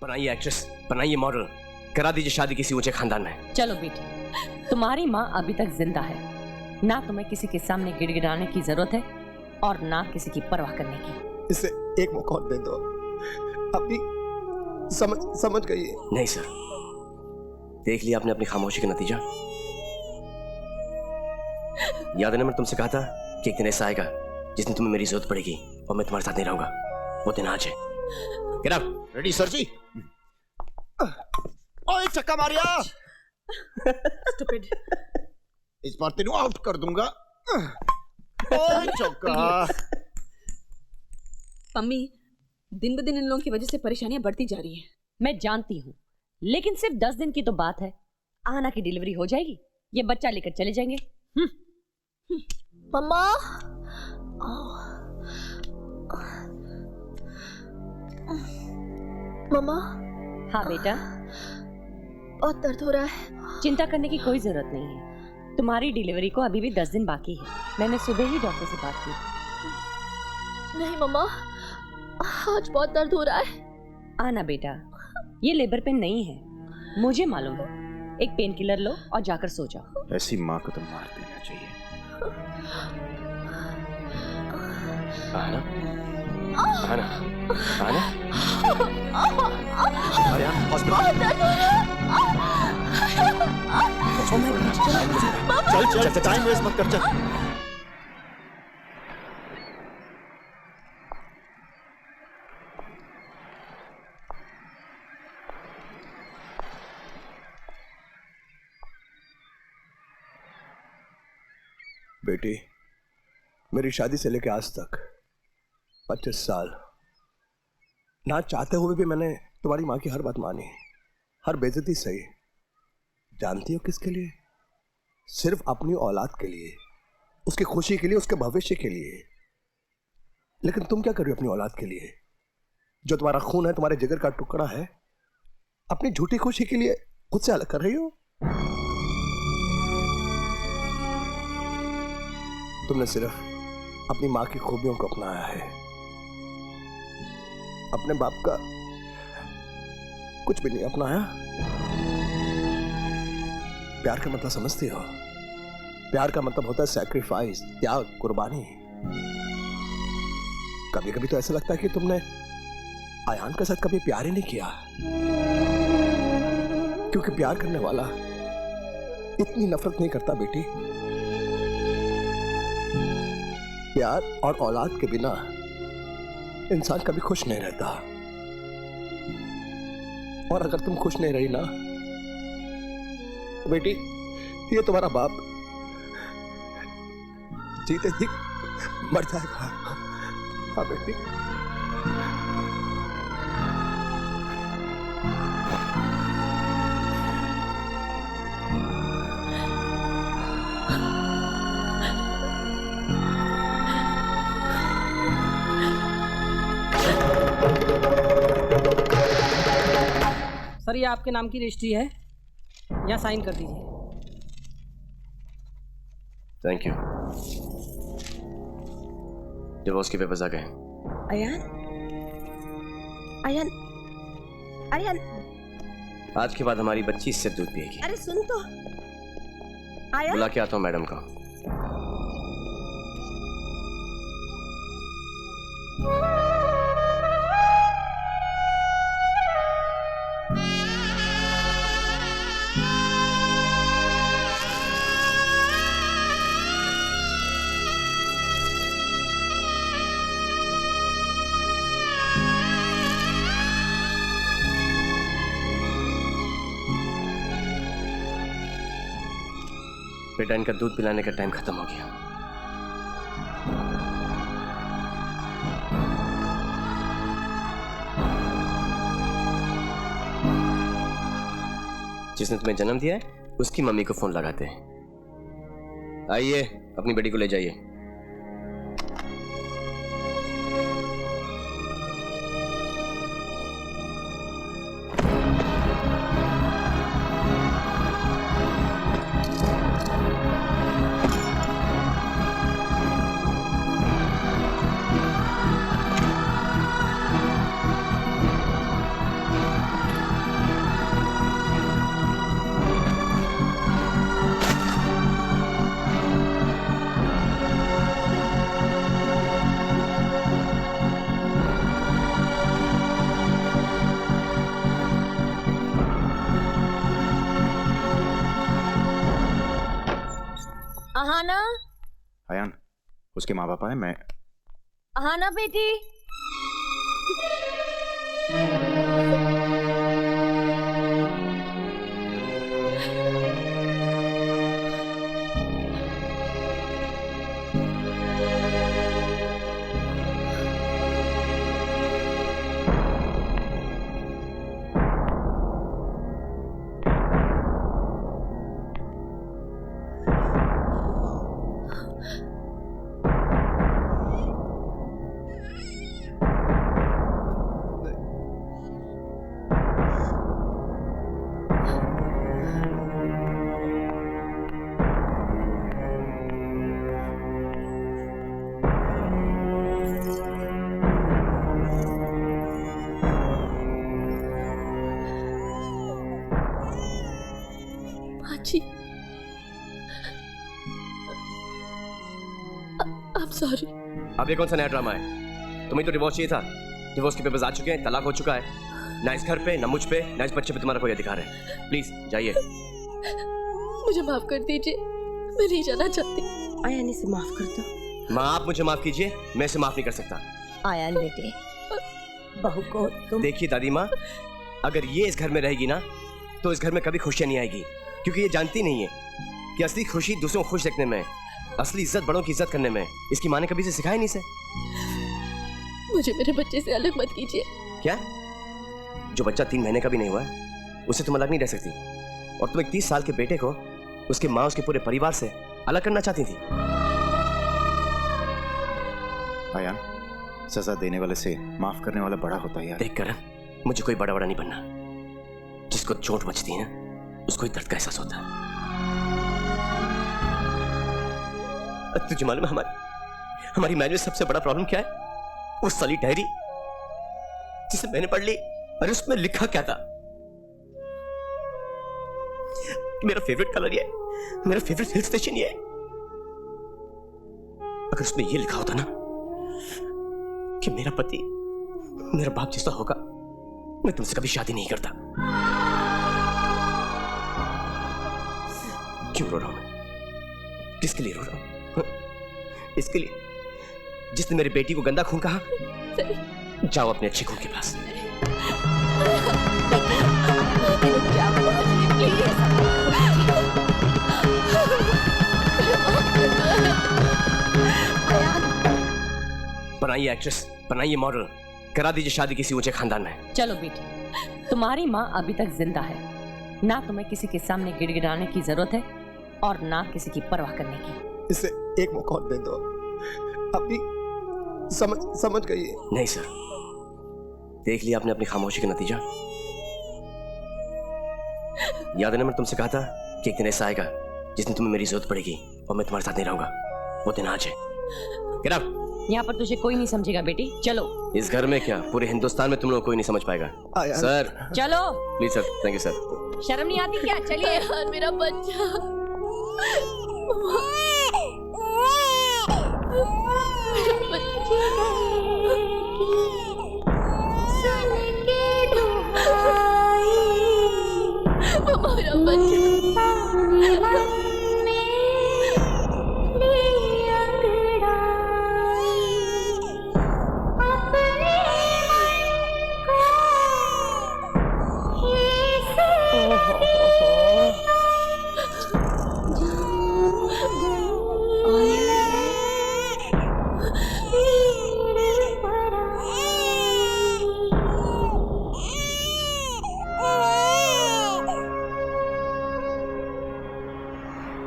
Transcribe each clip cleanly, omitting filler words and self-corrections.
बनाइए एक्ट्रेस, बनाइए मॉडल, करा दीजिए शादी किसी ऊंचे खानदान में। चलो बेटी, तुम्हारी माँ अभी तक जिंदा है, ना तुम्हें किसी के सामने गिड़गिड़ाने की जरूरत है और ना किसी की परवाह करने की। इसे एक मौका और दे दो, अभी समझ गई। नहीं सर, देख लिया आपने अपनी खामोशी का नतीजा। याद है ना मैंने तुमसे कहा था कि एक दिन ऐसा आएगा जिस दिन तुम्हें मेरी जरूरत पड़ेगी और मैं तुम्हारे साथ नहीं रहूंगा। वो दिन आज है। Get up. रेडी सर जी। ओए चक्का मारिया। Stupid. इस बार तेरे आउट कर दूंगा। ओए चक्का। मम्मी, दिन ब दिन इन लोगों की वजह से परेशानियां बढ़ती जा रही हैं। मैं जानती हूँ, लेकिन सिर्फ 10 दिन की तो बात है। आना की डिलीवरी हो जाएगी, ये बच्चा लेकर चले जाएंगे। मम्मा, मम्मा। हाँ बेटा, बहुत दर्द हो रहा है। चिंता करने की कोई जरूरत नहीं है। तुम्हारी डिलीवरी को अभी भी 10 दिन बाकी है। मैंने सुबह ही डॉक्टर से बात की। नहीं मम्मा, आज बहुत दर्द हो रहा है। आना बेटा, ये लेबर पेन नहीं है, मुझे मालूम है। एक पेन किलर लो और जाकर सो जाओ। ऐसी माँ को तो मार देना चाहिए। आना, आना, आना। अरे हॉस्पिटल। चल चल, टाइम वेस्ट मत कर, चल। बेटी, मेरी शादी से लेकर आज तक 25 साल ना चाहते हुए भी मैंने तुम्हारी माँ की हर बात मानी, हर बेइज्जती सही। जानती हो किसके लिए? सिर्फ अपनी औलाद के लिए, उसकी खुशी के लिए, उसके भविष्य के लिए। लेकिन तुम क्या कर रही हो अपनी औलाद के लिए? जो तुम्हारा खून है, तुम्हारे जिगर का टुकड़ा है, अपनी झूठी खुशी के लिए खुद से अलग कर रही हो। तुमने सिर्फ अपनी माँ की खूबियों को अपनाया है, अपने बाप का कुछ भी नहीं अपनाया। प्यार का मतलब समझती हो? प्यार का मतलब होता है सैक्रिफाइस, त्याग, कुर्बानी। कभी कभी तो ऐसा लगता है कि तुमने आयान के साथ कभी प्यार ही नहीं किया, क्योंकि प्यार करने वाला इतनी नफरत नहीं करता बेटी। प्यार और औलाद के बिना इंसान कभी खुश नहीं रहता। और अगर तुम खुश नहीं रही ना बेटी, ये तुम्हारा बाप जीते जी मर जाएगा। हाँ बेटी। सर, ये आपके नाम की रजिस्ट्री है, यहाँ साइन कर दीजिए। Thank you. डिवोर्स के पेपर्स आ गए। अयान, अयान, अयान। आज के बाद हमारी बच्ची इससे दूध पिएगी। अरे सुन तो, अयान। बुला के आता हूँ मैडम को। बेटा, इनका दूध पिलाने का टाइम खत्म हो गया। जिसने तुम्हें जन्म दिया है उसकी मम्मी को फोन लगाते हैं। आइए, अपनी बेटी को ले जाइए। आना। अयान, उसके माँ बाप आए, मैं आना बेटी। जी I'm sorry। अब ये कौन सा नया ड्रामा है? तुम्हें तो डिवोर्स चाहिए था। डिवोर्स के पेपर्स आ चुके हैं, तलाक हो चुका है। ना इस घर पे, ना मुझ पे, ना इस बच्चे पे तुम्हारा कोई अधिकार है। प्लीज जाइए। मुझे माफ कर दीजिए, मैं नहीं जाना चाहती। आयान इसे माफ कर दो। माँ आप मुझे माफ कीजिए, मैं इसे माफ नहीं कर सकता। आयान बेटे, बहू को तुम देखिए दादी माँ, अगर ये इस घर में रहेगी ना तो इस घर में कभी खुशियाँ नहीं आएगी, क्योंकि ये जानती नहीं है कि असली खुशी दूसरों को खुश देखने में, असली इज्जत बड़ों की इज्जत करने में। इसकी माँ ने कभी से सिखाया नहीं इसे। मुझे मेरे बच्चे से अलग मत कीजिए। क्या? जो बच्चा 3 महीने का भी नहीं हुआ है उससे तुम अलग नहीं रह सकती, और तुम एक 30 साल के बेटे को उसकी माँ उसके पूरे परिवार से अलग करना चाहती थी। अयान, सजा देने वाले से माफ करने वाला बड़ा होता है यार। देख कर मुझे कोई बड़ा नहीं बनना। जिसको चोट मचती है ना उसको ही दर्द का एहसास होता है। तुझे मालूम है हमारी मैरिज में सबसे बड़ा प्रॉब्लम क्या है? वो साली डायरी जिसे मैंने पढ़ ली, अरे उसमें लिखा क्या था? मेरा फेवरेट कलर ये, मेरा फेवरेट हिल स्टेशन ये। अगर उसमें ये लिखा होता ना कि मेरा पति मेरा बाप जैसा होगा, मैं तुमसे कभी शादी नहीं करता। क्यों रो रहा हूं मैं? किसके लिए रो रहा हूं? इसके लिए जिसने मेरी बेटी को गंदा खून कहा। जाओ अपने अच्छे खून के पास। बनाइए एक्ट्रेस, बनाइए मॉडल, करा दीजिए शादी किसी ऊंचे खानदान में। चलो बेटी, तुम्हारी माँ अभी तक जिंदा है। ना तुम्हें किसी के सामने गिड़गिड़ाने की जरूरत है और ना किसी की परवाह करने की। इसे एक मौका और दे दो, अभी समझ गई। नहीं सर, देख लिया आपने अपनी खामोशी का नतीजा। याद है ना मैंने तुमसे कहा था कि एक दिन ऐसा आएगा जिस दिन तुम्हें मेरी जरूरत पड़ेगी और मैं तुम्हारे साथ नहीं रहूंगा। वो दिन आज है। Get out! यहाँ पर तुझे कोई नहीं समझेगा बेटी, चलो। इस घर में क्या, पूरे हिंदुस्तान में तुम लोग कोई नहीं समझ पाएगा। सर चलो। Please sir, thank you sir. शर्म नहीं आती क्या? चलिए। यार मेरा बच्चा। मेरा बच्चा।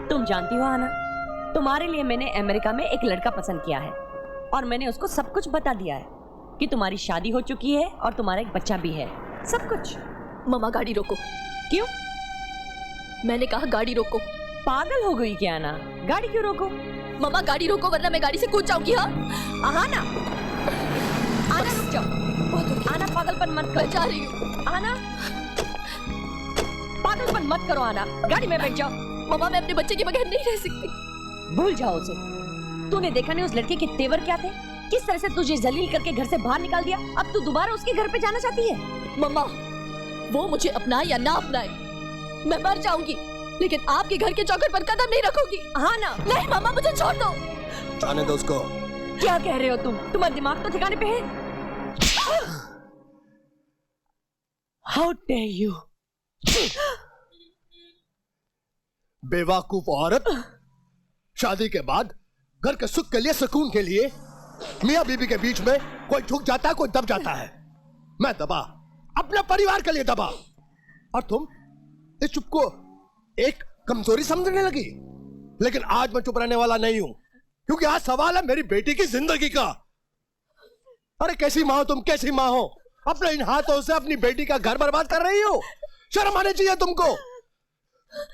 तुम जानती हो आना, तुम्हारे लिए मैंने अमेरिका में एक लड़का पसंद किया है और मैंने उसको सब कुछ बता दिया है कि तुम्हारी शादी हो चुकी है और तुम्हारा एक बच्चा भी है, सब कुछ। मम्मा गाड़ी रोको। क्यों? मैंने कहा गाड़ी रोको। पागल हो गई क्या आना? गाड़ी क्यों रोको? मम्मा गाड़ी रोको वरना मैं गाड़ी से कूद जाऊंगी। हाँ आना, आना रुक जाओ। आना पागलपन मत कर। जा रही हूँ। आना पागलपन मत करो। आना गाड़ी में बैठ जाओ। मम्मा मैं अपने बच्चे के बगैर नहीं रह सकती। भूल जाओ उसे। तूने देखा नहीं उस लड़के के तेवर क्या थे? किस तरह से तुझे जलील करके घर से बाहर निकाल दिया। अब तू दोबारा उसके घर पे जाना चाहती है? मम्मा वो मुझे अपनाए या ना अपनाए मैं मर जाऊंगी लेकिन आपके घर के चौखट पर कदम नहीं रखूंगी। हाँ ना? नहीं मामा, मुझे छोड़ दो। जाने दो उसको। क्या कह रहे हो तुम? तुम्हारा दिमाग तो ठिकाने पे है? How dare you! बेवकूफ औरत, शादी के बाद घर के सुख के लिए, सुकून के लिए मियां बीबी के बीच में कोई झुक जाता है, कोई दब जाता है। मैं दबा, अपने परिवार के लिए दबा, और तुम इस चुप को एक कमजोरी समझने लगी। लेकिन आज मैं चुप रहने वाला नहीं हूं, क्योंकि आज सवाल है मेरी बेटी की जिंदगी का। अरे कैसी मां हो तुम, कैसी मां हो? अपने इन हाथों से अपनी बेटी का घर बर्बाद कर रही हो। शर्म आनी चाहिए तुमको।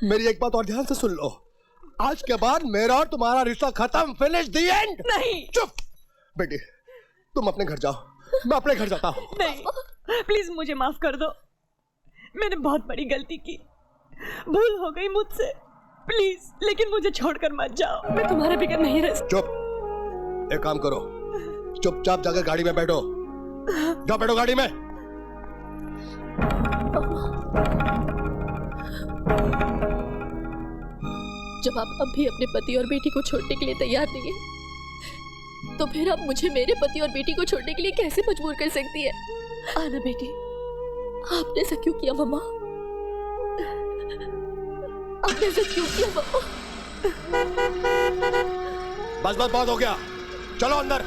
मेरी एक बात और ध्यान से सुन लो, आज के बाद मेरा और तुम्हारा रिश्ता खत्म, फिनिश, द एंड। नहीं। चुप बेटी, तुम अपने घर जाओ, मैं अपने घर जाता हूँ। नहीं, प्लीज मुझे माफ कर दो। मैंने बहुत बड़ी गलती की, भूल हो गई मुझसे। प्लीज, लेकिन मुझे छोड़कर मत जाओ। मैं तुम्हारे बगैर नहीं रह सकती। चुप, एक काम करो, चुपचाप जाकर गाड़ी में बैठो। जाओ बैठो गाड़ी में। जब आप अब भी अपने पति और बेटी को छोड़ने के लिए तैयार नहीं है, तो फिर आप मुझे मेरे पति और बेटी को छोड़ने के लिए कैसे मजबूर कर सकती है? आना बेटी, आपने ऐसा क्यों किया मम्मा? आपने ऐसा क्यों किया मम्मा? बस बस, बहुत हो गया, चलो अंदर।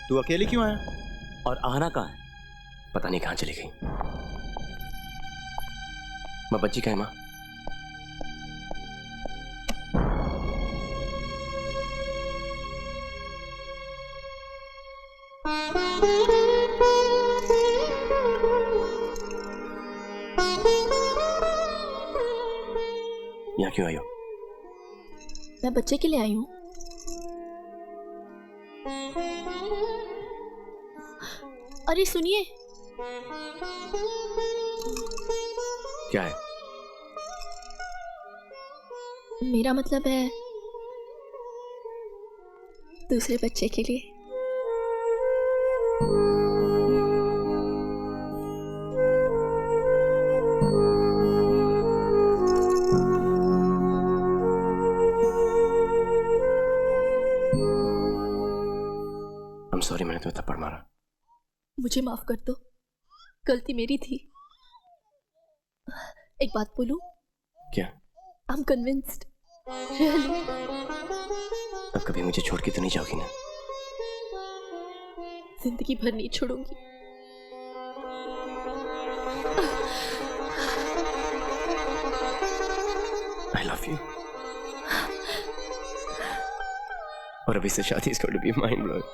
तू अकेले क्यों आया? और आहना कहाँ है? पता नहीं कहाँ चली गई। मैं बच्ची का है माँ? यहाँ क्यों आई हो? मैं बच्चे के लिए आई हूँ। अरे सुनिए। क्या है? मेरा मतलब है दूसरे बच्चे के लिए। I'm sorry, मैंने तुम्हें थप्पड़ मारा। मुझे माफ कर दो, गलती मेरी थी। एक बात बोलूं? क्या? I'm convinced, really। अब कभी मुझे छोड़ के तो नहीं जाओगी ना? जिंदगी भर नहीं छोड़ूंगी। I love you। और अभी से शादी is going to be mind blowing।